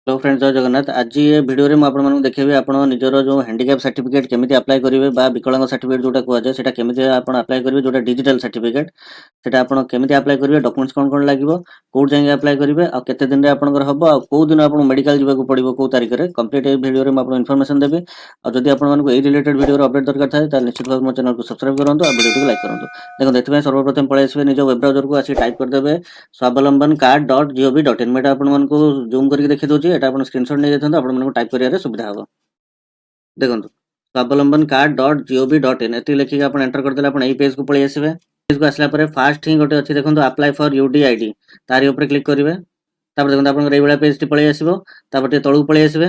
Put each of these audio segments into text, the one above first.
Hello friends जय जगन्नाथ। आज ये वीडियो रे मैं आपण मानक देखेबी आपण निजर जो हैंडीकैप सर्टिफिकेट केमिति अप्लाई करिवे बा विकलांग सर्टिफिकेट जोटा कुआ जाय सेटा केमिति आपण अप्लाई करिवे जोटा डिजिटल सर्टिफिकेट सेटा आपण केमिति अप्लाई करिवे डॉक्यूमेंट्स कोन लागिवो कोड जाय अप्लाई करिवे आ केते दिन रे आपनकर हबो आ को दिन आपण मेडिकल जिबा को पड़िवो को तारिख रे कंप्लीट ए वीडियो रे मैं आपण इन्फॉर्मेशन देबी। आ जदि आपण मानक ए रिलेटेड वीडियो रो अपडेट दरकार थाए त निश्चित भाव मो चैनल को सब्सक्राइब करंतु आ वीडियो को लाइक करंतु। देखो एथि सर्वप्रथम पळे आसीबे निज वेब ब्राउजर को आसी टाइप कर देबे swavalambancard.gov.in मेटा आपण मानको जूम करके देखि दोची एटा आपण स्क्रीनशॉट नै देथन आपण मानको टाइप करिया रे सुविधा हबो। देखंतु swavalambancard.gov.in एति लेखि आपण एंटर कर देला आपण एई पेज को पळे आसीबे। पेज को आसला परे फास्ट हिं गोटे अछि देखंतु अप्लाई फॉर यूडीआईडी तारि ऊपर क्लिक करिवे। तापर देखंतु आपण एई बळा पेज टी पळे आसीबो। तापर टे तळु पळे आसीबे।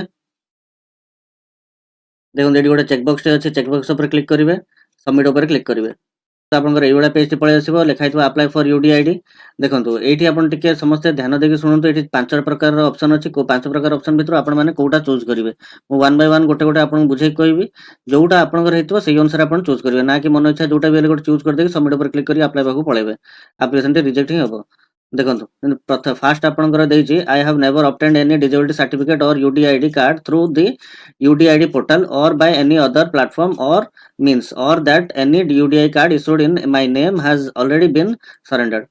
देखंतु एडी गोटे चेक बॉक्स टे अछि चेक बॉक्स ऊपर क्लिक करिवे सबमिट ऊपर क्लिक करिवे। आपनकर एई बळा पेज टी पळे आसीबो लेखा हितबो अप्लाई फॉर यूडीआईडी। देखंतु एठी आपण टिके समस्त ध्यान देके सुनंतु एठी पांच प्रकार रो ऑप्शन अछि को पांच प्रकार ऑप्शन भितर आपण माने कोटा चूज करिवे। मु वन बाय वन गोटे गोटे आपन बुझे कहबी जोटा आपनकर हेतबो सेही अनुसार आपण चूज करिवे ना कि मन इच्छा जोटा भी गोटे चूज कर देके सबमिट ऊपर क्लिक करी अप्लाई बाकू पळेबे एप्लीकेशन टी रिजेक्ट ही हबो। देखंतु प्रथम फास्ट आपनकर देछि I have never obtained any disability certificate or UDID card through the UDID portal or by any other platform or means or that any UDI card issued in my name has already been surrendered।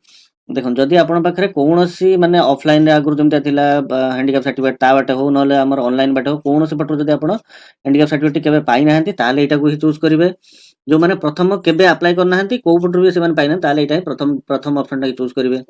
देखो जदि आपण पाखरे कोनोसी माने offline रे आगुर जेमता थिला handicap certificate ता बाटे हो नले हमर ऑनलाइन बाटे हो कोनोसी पटो जदि आपण हैंडीकैप सर्टिफिकेट केबे पाइ नाहंती ताले एटा को ही चूज करिवे। जो माने प्रथम केबे अप्लाई कर नाहंती को पटो भी से माने पाइ ना ताले एटा प्रथम ऑप्शन टा चूज करिवे।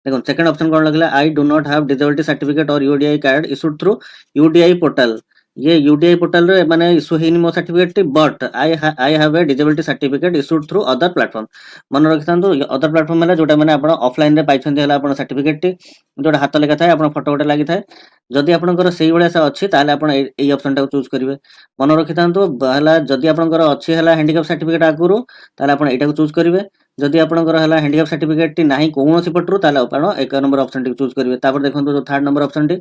देखो सेकंड ऑप्शन कोन लगला I do not have disability certificate और UDI card issued through UDI portal. ये यूडीआई पोर्टल रे माने इशू हेनी मो certificate but I have a disability certificate issued through other platform. मन रखथांतु अदर प्लेटफॉर्म हला जोटा माने आपण ऑफलाइन रे पाइछन्ती हला आपण सर्टिफिकेट टी जोटा हाथ लेखा थाए आपण फोटो गोटे लागि थाए जदि आपनकर सेही बळे से अछि ताले आपण एई ऑप्शन टा चूज करिवे। मन रखिथांतु हला जदि आपनकर अछि हला हैंडीकैप सर्टिफिकेट आगुरु ताले आपण एटा को चूज करिवे। जदि आपनकर हला हैंडीकैप सर्टिफिकेट टी नाही कोनोसी पटरु ताले आपण एक नंबर ऑप्शन टी चूज करिवे। तापर देखंतु जो third number option T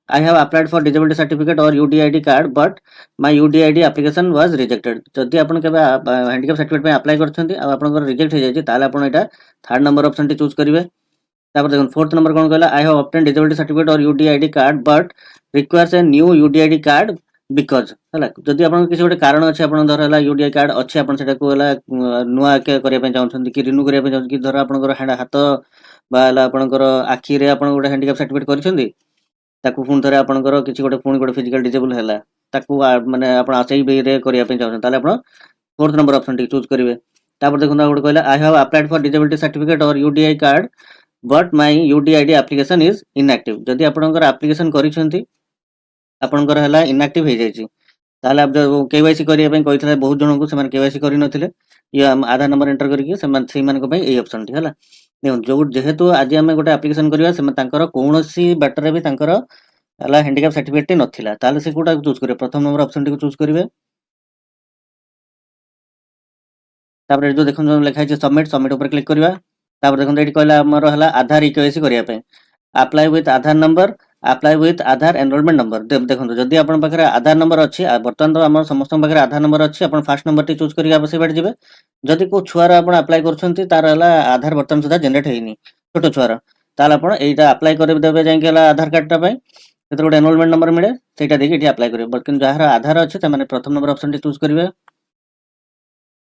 I have applied for disability certificate or UDID card but my UDID application was rejected। जदि आपण केबे हैंडीकैप सर्टिफिकेट पे अप्लाई करछन्ती आ आपनकर रिजेक्ट हो जायछि ताले आपण एटा थर्ड नंबर ऑप्शन टी चूज करिवे। तापर देखन फोर्थ नंबर कोन कहला I have obtained disability certificate और UDID card but requires a new UDID card because हला जदि आपण किसी गोटे कारण अछि आपण धर हला UDI कार्ड अछि आपण सेटा को हला नुआ के करिया पे चाहछन्ती कि रिन्यू करिया पे चाहछन्ती कि धर आपनकर हाथ बा हला आपनकर आखी रे आपण गोटे हैंडीकैप सर्टिफिकेट करछन्ती ताकू पुन थरे आपनकर किछि गोटे पुन गोटे फिजिकल डिसेबल हैला ताकू माने आपण आसेई बे रे करिया पे चाहछन ताले आपण फोर्थ नंबर ऑप्शन टी चूज करिवे। तापर देखन गोटे कहला I have applied for disability certificate और UDI card but my UDID application is inactive. जदि आपनकर एप्लीकेशन करिसंती आपनकर हैला इनएक्टिव हे जायछि ताले आप जो केवाईसी करिया पे कहिथले बहुत जन को से माने केवाईसी करि नथिले ये आधार नंबर एंटर करके से माने सेही माने को पे एई ऑप्शन टी हला। देखो जो जेहेतु आज आमे गोटे एप्लीकेशन करिया से तांकर कोनोसी बैटर भी तांकर हला हैंडीकैप सर्टिफिकेट नथिला ताले से कोटा चूज करिवे प्रथम नंबर ऑप्शन टी को चूज करिवे। तापर जो देखन जो लिखा है सबमिट ऊपर क्लिक करिवा। तापर देखन एठी कहला हमर हला आधार इकेवाईसी करिया पे apply with Aadhaar number apply with Aadhaar enrolment number. देखन जदि आपन पाखरे आधार नंबर अछि वर्तमान तो हमर समस्त पाखरे आधार नंबर अछि आपण फर्स्ट नंबर टी चूज करिया बसे बैठ जिवे। जदि को छुआर आपण अप्लाई करछन्ती तार हला आधार वर्तमान सुधा जनरेट हेइनी छोटो छुआर ताले आपण एटा अप्लाई करे देबे जाय के हला आधार कार्ड टा पे सेतर गोटे एनरोलमेंट नंबर मिले सेटा देके एठी अप्लाई करिवे। बट जहार आधार अछि त माने प्रथम नंबर ऑप्शन टी चूज करिवे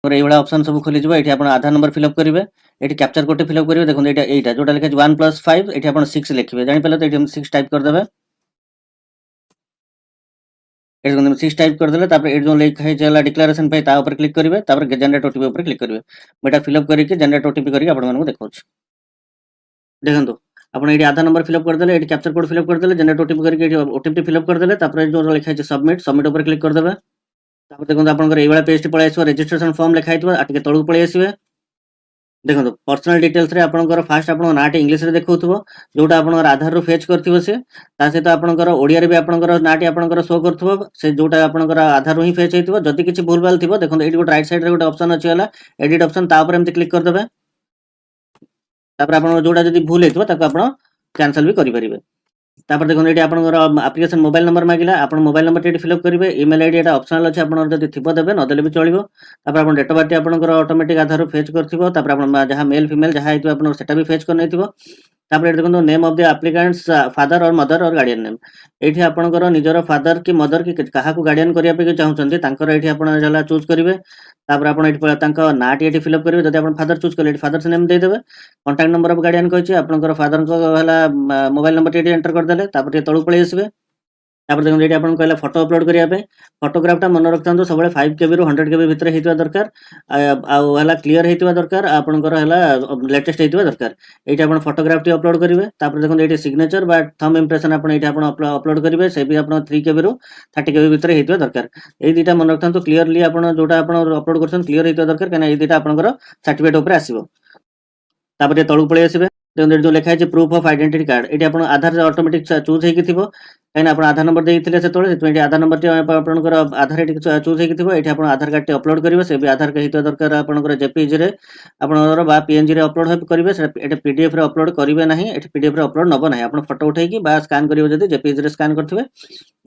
और एई बडा ऑप्शन सब खोली जिवो। एठी आपण आधार नंबर फिल अप करिवे एठी कैप्चर कोड फिल अप करिवे। देखो एटा जोटा लिखा 1 + 5 एठी आपण 6 लिखिवे जानि पले त एठी हम 6 टाइप कर देबे। एठी हम 6 टाइप कर देले तापर एठी जो लिखा है जेला डिक्लेरेशन पे ता ऊपर क्लिक करिवे तापर जनरेट ओटीपी ऊपर क्लिक करिवे। बेटा फिल अप करिके जनरेट ओटीपी करिके आपण मानको देखौछ। देखंतु आपण एठी आधार नंबर फिल अप कर देले एठी कैप्चर कोड फिल अप कर देले जनरेट ओटीपी करिके एठी ओटीपी फिल अप कर देले तापर जो लिखा है सबमिट ऊपर क्लिक कर देबे। तापर देखंतु आपनकर एई बडा पेज टी पळे आसीबो रजिस्ट्रेशन फॉर्म लिखा हितबो आटिके तळु पळे आसीबे। देखंतु पर्सनल डिटेल्स रे आपनकर फास्ट आपण नाटी इंग्लिश रे देखौथबो जोटा आपनकर आधार रो फेच करथिबो से ता सहित आपनकर ओडिया रे भी आपनकर नाटी आपनकर शो करथबो से जोटा आपनकर आधार रो ही फेच हेतिबो। जदि किछि भूल भाल थिबो देखंतु एठी गोटे राइट साइड रे गोटे ऑप्शन अछि हला एडिट ऑप्शन ता ऊपर एमति क्लिक कर देबे। तापर आपण जोटा जदि भूल हेतिबो ताको आपण कैंसिल भी करि परिबे। तापर देखो एठी आपनकर एप्लीकेशन मोबाइल नंबर मागिला आपण मोबाइल नंबर टी फिल अप करिवे। ईमेल आईडी एटा ऑप्शनल अछि आपण जदि थिबो देबे न देले भी चलिबो। तापर आपण डेट ऑफ बर्थ आपनकर ऑटोमेटिक आधार रो फेच करथिबो तापर आपण जहा मेल फीमेल जहा हेतिबो आपण सेटा भी फेच कर नैथिबो। तापर एठी देखंतु name of the applicants father और मदर और गार्डियन नेम। एठी आपणकर निजर फादर कि मदर कि काहाकू गार्डियन करिया पे चाहुचंती तांकर एठी आपण जला चूज करिवे। तापर आपण एठी तांका नाटी एठी फिल अप करिवे। जदि आपण फादर चूज कले एठी फादर्स नेम दे देबे। कांटेक्ट नंबर ऑफ गार्डियन कहछि आपणकर फादर को हला मोबाइल नंबर एठी एंटर कर देले। तापर तळु पळै आसीबे। तापर देखो ये आपन कहला फोटो अपलोड करिया पे फोटोग्राफटा मन रखतांतो सबले 5 केबी रु 100 केबी भितर हेतिवा दरकार आ हला क्लियर हेतिवा दरकार आपनकर हला लेटेस्ट हेतिवा दरकार एठी आपन फोटोग्राफटी अपलोड करिवे तापर देखो एठी सिग्नेचर बा थंब इंप्रेशन आपन एठी आपन अपलोड करिवे से भी आपन 3 केबी रु 30 केबी भितर हेतिवा दरकार ए दिटा मन रखतांतो क्लियरली आपन जोटा आपन अपलोड करछन क्लियर हेतिवा दरकार कना ए दिटा आपनकर सर्टिफिकेट ऊपर आसीबो तापर तळु पळै आसीबे देखो जो लिखा है प्रूफ ऑफ आइडेंटिटी कार्ड ये आप आधार से ऑटोमेटिक चूज होगी कहीं आप आधार नंबर देते से आधार नंबर आपंकर आधार ये चूज होगी आप आधार कार्ड अपलोड करेंगे से भी आधार कार्ड दरकार आपंकर जेपीजी आप पीएनजी अपलोड करेंगे पीडीएफ अपलोड करेंगे ना ये पीडीएफ अपलोड नब ना आप फोटो उठे स्कान करेंगे जब जेपीजी स्कान करेंगे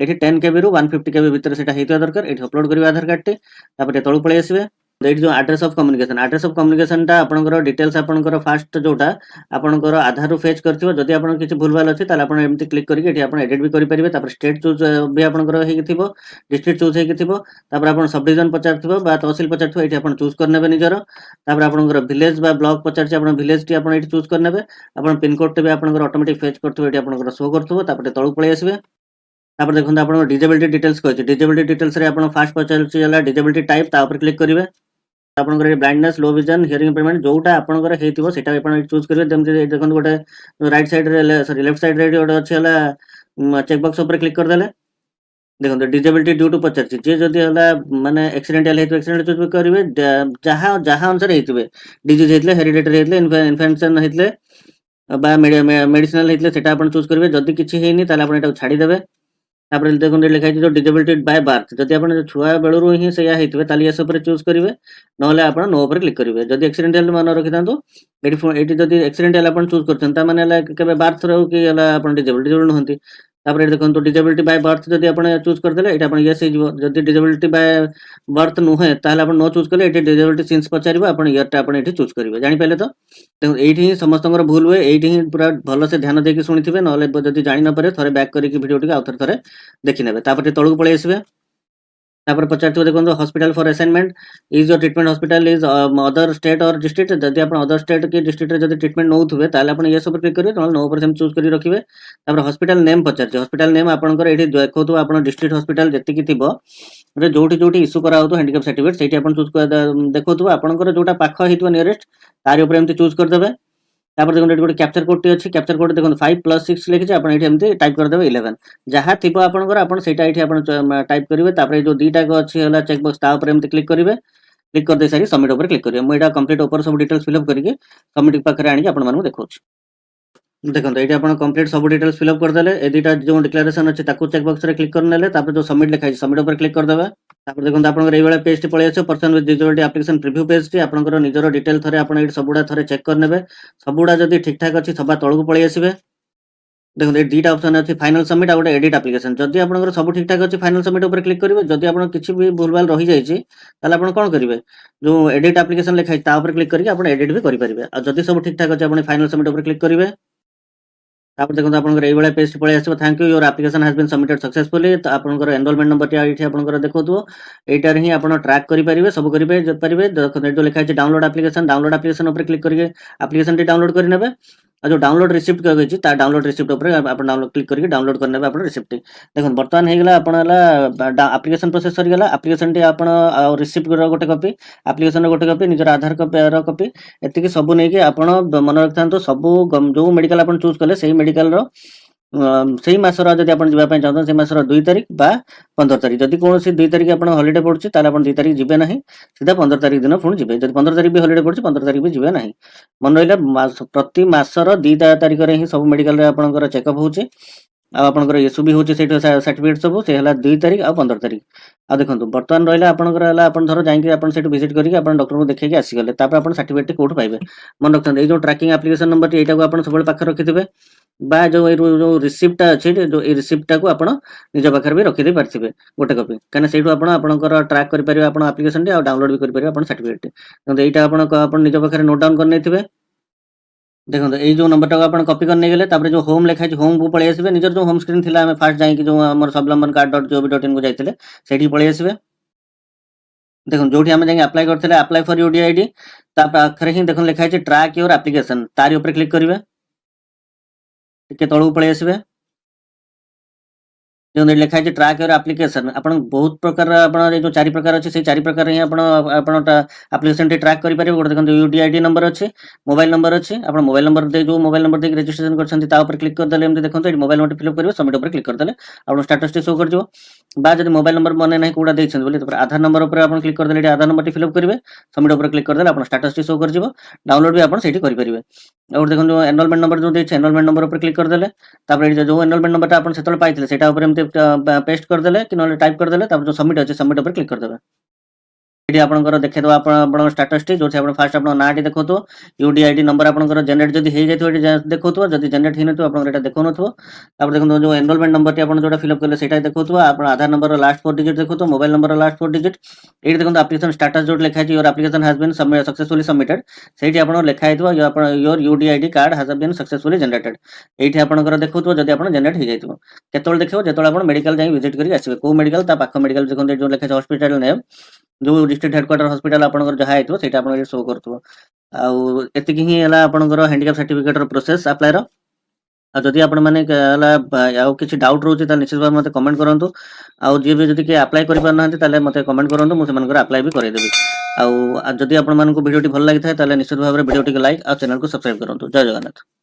ये 10 केबी रु 150 केबी भितर से दरकार ये अपलोड करेंगे आधार कार्ड टे तलू पलि आसबे जो एड्रेस ऑफ कम्युनिकेशन टा आपनकर डिटेल्स आपनकर फास्ट जोटा आपनकर आधार रु फेच करथिबो जदि आपन किछि भूलभाल अछि ताले आपन एमति क्लिक करिके एठी आपन एडिट भी करि परिबे तापर स्टेट चूज भी आपनकर हेकि थिबो डिस्ट्रिक्ट चूज हेकि थिबो तापर आपन सब डिवीजन पचारथिबो बा तहसील पचारथिबो एठी आपन चूज करनेबे निजर तापर आपनकर विलेज बा ब्लॉक पचारछि आपन विलेज टी आपन एठी चूज करनेबे आपन पिन कोड टे भी आपनकर ऑटोमेटिक फेच करथिबो एठी आपनकर शो करथिबो तापर तळु पळै आसीबे तापर देखंत आपन डिजेबिलिटी डिटेल्स कहछि डिजेबिलिटी डिटेल्स रे आपन फास्ट पचारछि हला डिजेबिलिटी टाइप ता ऊपर क्लिक करिवे आपनकर blindness low vision hearing impairment जोटा आपनकर हेतिबो सेटा आपण चूज करिवे जेमति देखन गोटे राइट साइड रे सॉरी लेफ्ट साइड रे गोटे अछि हला चेक बॉक्स ऊपर क्लिक कर देले देखन डिसेबिलिटी ड्यू टू पचारछि जे जदी हला माने एक्सीडेंटल हेतु एक्सीडेंट चूज करिवे जहां जहां अनुसार हेतिबे डिजीज हेतले हेरिडिटरी हेतले इन्फेक्शन हेतले बा मेडिसिनल हेतले सेटा आपण चूज करिवे जदी किछि हेनी ताले आपण एटा छाडी देबे तापर देखो लिखा है जो डिसेबिलिटी बाय बर्थ जदि आप छुआ बेलू ही से हेतु ये सब चूज करेंगे ना आप नो पर क्लिक करेंगे जदि एक्सीडेंटल मन रखी था ये जदि एक्सीडेंटल आप चूज कर बार्थ रो कि डिसेबिलिटी जो नुहति तापर देखो डिसेबिलिटी बाय बर्थ जदि आप चूज करदे ये येस जदि डिसेबिलिटी बाय बर्थ नुहे ताहले आप नो चूज कले ये डिसेबिलिटी सिंस पचार आप इयरटा आप चूज करेंगे जानीपारे तो देखो ये समस्त भूल हुए ये पूरा भल से ध्यान देकी शुणी ना जदि जानी न पारे थोड़े बैक करके भिडियो आउ थे देखी ने तापर तलू पलि आसबे तापर पचार देखो hospital for assignment is your treatment hospital is other state और डिस्ट्रिक्ट जदि आप अदर स्टेट की डिस्ट्रिक्ट जदि ट्रीटमेंट नौथे ताले आप ये सब क्लिक करेंगे ना नो पर चूज कर रखिए तापर हॉस्पिटल नेम पचार हॉस्पिटल नेम आपंकर ये देखो आप डिस्ट्रिक्ट हॉस्पिटल जी थी जोटी जोटी इश्यू करा हैंडिकैप सर्टिफिकेट से चूज देखो आपंकर जोटा पाख हो नियरेस्ट तार ऊपर एमती चूज करदे तापर देखो गोटे कैप्चर कोड टी अच्छी कैप्चर कोड देखो 5+6 लिखी आप टाइप करदे 11 जहाँ थी आपंकर आप टाइप करेंगे तापर जो दीटा अच्छी है चेक बॉक्स ऊपर एमती क्लिक करेंगे क्लिक कर दे सारी सबमिट ऊपर क्लिक करेंगे मुझे कंप्लीट ऊपर सब डिटेल्स फिलअप करके सबमिट पाखे आनी आपको देखो देखो ये आप कंप्लीट सब डिटेल्स फिलअप करदे ए दुटा जो डिक्लेरेशन अच्छे चेक बॉक्स रे क्लिक करने तापर जो सबमिट लिखा है सबमिट ऊपर क्लिक करदे तापर देखो आपन ये वाला पेज टी पळे आछो person with disability application preview page टी आपन निजर डिटेल थरे आपन ये सबुडा थरे चेक करनेबे सबुडा जदी ठीक ठाक अछि सबा तळकु पळे आसीबे देखो ये दुटा ऑप्शन अछि फाइनल सबमिट आ गोटे एडिट एप्लिकेशन जदी आपन सब ठीक ठाक अछि फाइनल सबमिट ऊपर क्लिक करिवे जदी आपन किछि भी भूलभाल रहि जाय छि ताले आपन कोन करिवे जो एडिट एप्लिकेशन लिखा है ता ऊपर क्लिक करके आपन एडिट भी करि परिबे आ जदी सब ठीक ठाक अछि आपन फाइनल सबमिट ऊपर क्लिक करिवे तापर देखो आपन ये वाला पेज पळे आछो thank you your application has been submitted successfully तो आपन एनरोलमेंट नंबर टी एठी आपन देखोतो एटार ही आपन ट्रैक करि परिबे सब करि परिबे देखो जो लिखा है डाउनलोड एप्लिकेशन ऊपर क्लिक करके एप्लिकेशन टी डाउनलोड करि नेबे जो डाउनलोड रिसिप्ट कहै छि ता डाउनलोड रिसिप्ट ऊपर आपन डाउनलोड क्लिक करके डाउनलोड करनेबे आपन रिसिप्ट देखो वर्तमान हे गेला आपन हला एप्लिकेशन प्रोसेस सरी गेला एप्लिकेशन टी आपन रिसिप्ट रो गोटे कॉपी एप्लिकेशन रो गोटे कॉपी निजर आधार रो कॉपी एतिकी सब नै कि आपन मन रखथांतो सब जो मेडिकल आपन चूज करले सही मेडिकल रो सही मासर जदि आपन जिबा पय चाहतो से मासर 2 तारिख बा 15 तारिख जदि कोनोसी 2 तारिख आपन हॉलिडे पड़छि ताले आपन 2 तारिख जिबे नाही सीधा 15 तारिख दिन फोन जिबे जदि 15 तारिख भी हॉलिडे पड़छि 15 तारिख भी जिबे नाही मन रहिला प्रति मासर 2 तारिख रे ही सब मेडिकल रे आपनकर चेकअप होछि आ आपनकर इशू भी होछि सेठ सर्टिफिकेट सब से हला 2 तारिख आ 15 तारिख आ देखंतु वर्तमान रहिला आपनकर हला आपन धरो जाई कि आपन सेठ विजिट करिके आपन डॉक्टर को देखै के आसी गले तापर आपन सर्टिफिकेट कोड पाइबे मन रखथन ए जो ट्रैकिंग एप्लिकेशन नंबर एटा को आपन सबले पाखर रखिथिबे बा जो रिसिप्ट अच्छे जो ये रिसिप्ट को आप निज पाखे भी रखी पारे गोटे कॉपी कहीं से आपंकर ट्रैक करेंगे आप एप्लिकेशन टी डाउनलोड भी करेंगे सर्टिफिकेट यहाँ आप निज पाखे नोट डाउन कर देखो ये जो नंबर टाक आप कॉपी कर नहीं गले तापर जो होम लिखा है होम को पळै आसीबे निजर जो होम स्क्रीन थिला हमें फास्ट जाई कि जो हमर sublambhan.gov.in को जाइतिले सेठी पळै आसीबे देखो जोठी हमें जाई अप्लाई करथिले अप्लाई फॉर यूडीआई आईडी ता पाखरे ही देखो लिखा है ट्रैक योर एप्लीकेशन तारी ऊपर क्लिक करिवे टिके तळू पळै आसीबे जो लिखा है ट्रैक योर एप्लीकेशन आपण बहुत प्रकार आपण जो चारि प्रकार अछि से चारि प्रकार ही आपण एप्लीकेशन ट्रैक करि परिबे गोटे देखो यूडीआई आईडी नंबर अछि मोबाइल नंबर अछि आपण मोबाइल नंबर दे जो मोबाइल नंबर दे रजिस्ट्रेशन करछंती ता ऊपर क्लिक कर देले एमते देखो एटी मोबाइल नंबर फिल अप करिवे सबमिट ऊपर क्लिक कर देले आपण स्टेटस टी शो कर जो बा जदि मोबाइल नंबर मने नाही कोडा देछन बोली तो आधार नंबर ऊपर आपण क्लिक कर देले एटी आधार नंबर टी फिल अप करिवे सबमिट ऊपर क्लिक कर देले आपण स्टेटस टी शो कर जिवो डाउनलोड भी आपण सेठी करि परिबे और देखो जो एनरोलमेंट नंबर जो देछ एनरोलमेंट नंबर ऊपर क्लिक कर देले तापर जो एनरोलमेंट नंबर आपण सेतल पाइथिले सेटा ऊपर एमते पेस्ट कर देले कि नले टाइप कर देले तापर जो सबमिट अछि सबमिट ऊपर क्लिक कर देबे एटी आपनकर देखे दो आपण स्टेटस टी जो आपण फास्ट आपण नाटी देखोतो यूडीआईडी नंबर आपनकर जनरेट जदी हे जायतो एटी देखोतो जदी जनरेट हिन तो आपनकर एटा देखो नथो तापर देखो जो एनरोलमेंट नंबर टी आपण जोटा फिल अप करले सेटा देखोतो आपण आधार नंबर लास्ट 4 डिजिट देखोतो मोबाइल नंबर लास्ट 4 डिजिट एटी देखो एप्लीकेशन स्टेटस जो लिखा है your application has been successfully submitted सेठी आपण लिखा है आपण your UDID card has been successfully generated एठी आपनकर देखोतो जदी आपण जनरेट हे जायतो केतोल देखियो जेतोल आपण मेडिकल जाई विजिट करी आसीबे को मेडिकल ता पाखो मेडिकल देखो जो लिखा है हॉस्पिटल नेम जो डिस्ट्रिक्ट हेडक्वार्टर हॉस्पिटल आपनकर जहा हेतु सेटा आपण शो करथु आउ एतिकी ही हला आपनकर हैंडीकैप सर्टिफिकेट रो प्रोसेस अप्लाई रो आ जदी आपण माने हला आउ किछि डाउट रहउछि त निश्चित भाव मते कमेंट करंतु आउ जे भी जदी के अप्लाई करि पार नहंती ताले मते कमेंट करंतु मु सेमानकर अप्लाई भी करै देबी आउ जदी आपण मानको वीडियो टी भल लागि थाए ताले निश्चित भाव रे वीडियो टी के लाइक आ चैनल को सब्सक्राइब करंतु जय जगन्नाथ।